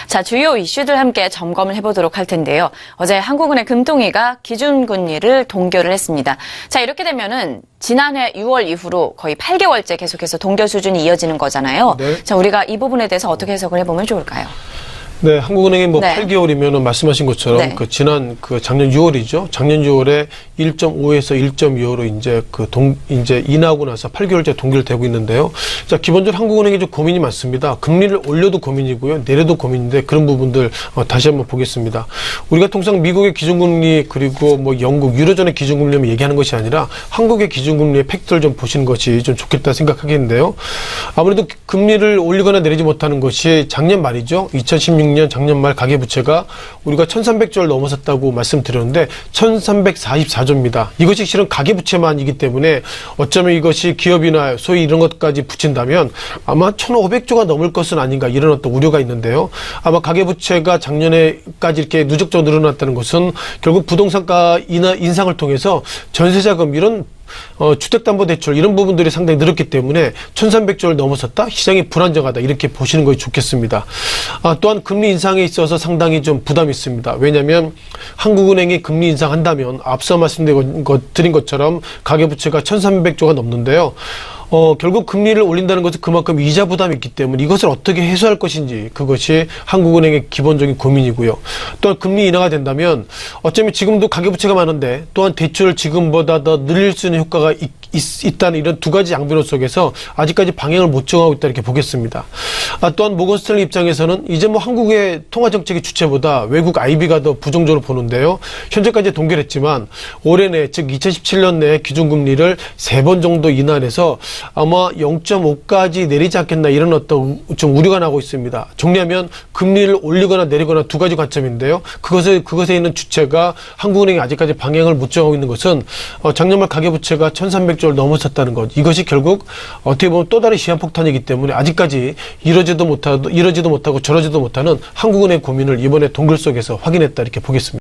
자, 주요 이슈들 함께 점검을 해보도록 할 텐데요. 어제 한국은행 금통위가 기준금리를 동결을 했습니다. 자, 이렇게 되면은 지난해 6월 이후로 거의 8개월째 계속해서 동결 수준이 이어지는 거잖아요. 네. 자, 우리가 이 부분에 대해서 어떻게 해석을 해보면 좋을까요? 네, 한국은행이 네. 8개월이면 말씀하신 것처럼 네. 작년 6월이죠. 작년 6월에 1.5에서 1.25로 이제 인하하고 나서 8개월째 동결되고 있는데요. 자, 기본적으로 한국은행이 좀 고민이 많습니다. 금리를 올려도 고민이고요. 내려도 고민인데 그런 부분들 다시 한번 보겠습니다. 우리가 통상 미국의 기준금리 그리고 영국, 유로존의 기준금리를 얘기하는 것이 아니라 한국의 기준금리의 팩트를 좀 보시는 것이 좀 좋겠다 생각하겠는데요. 아무래도 금리를 올리거나 내리지 못하는 것이 작년 말이죠. 2016년 작년 말 가계부채가 우리가 1,300조를 넘어섰다고 말씀드렸는데 1,344조입니다. 이것이 실은 가계부채만이기 때문에 어쩌면 이것이 기업이나 소위 이런 것까지 붙인다면 아마 1,500조가 넘을 것은 아닌가 이런 어떤 우려가 있는데요. 아마 가계부채가 작년에까지 이렇게 누적적으로 늘어났다는 것은 결국 부동산가 인상을 통해서 전세자금 이런 주택담보대출 이런 부분들이 상당히 늘었기 때문에 1,300조를 넘어섰다? 시장이 불안정하다 이렇게 보시는 것이 좋겠습니다. 또한 금리 인상에 있어서 상당히 좀 부담이 있습니다. 왜냐하면 한국은행이 금리 인상한다면 앞서 말씀드린 것처럼 가계부채가 1,300조가 넘는데요. 결국 금리를 올린다는 것은 그만큼 이자 부담이 있기 때문에 이것을 어떻게 해소할 것인지 그것이 한국은행의 기본적인 고민이고요. 또한 금리 인하가 된다면 어쩌면 지금도 가계부채가 많은데 또한 대출을 지금보다 더 늘릴 수 있는 효과가 있다는 이런 두 가지 양변 속에서 아직까지 방향을 못 정하고 있다 이렇게 보겠습니다. 또한 모건 스탠리 입장에서는 이제 한국의 통화정책의 주체보다 외국 IB가 더 부정적으로 보는데요. 현재까지 동결했지만 올해 내 즉 2017년 내 기준금리를 3번 정도 인하해서 아마 0.5까지 내리지 않겠나 이런 어떤 좀 우려가 나고 있습니다. 정리하면 금리를 올리거나 내리거나 두 가지 관점인데요. 그것에 있는 주체가 한국은행이 아직까지 방향을 못 정하고 있는 것은 작년 말 가계부채가 1,300조를 넘어섰다는 것. 이것이 결국 어떻게 보면 또 다른 시한폭탄이기 때문에 아직까지 이러지도 못하고 저러지도 못하는 한국은행 고민을 이번에 동결 속에서 확인했다 이렇게 보겠습니다.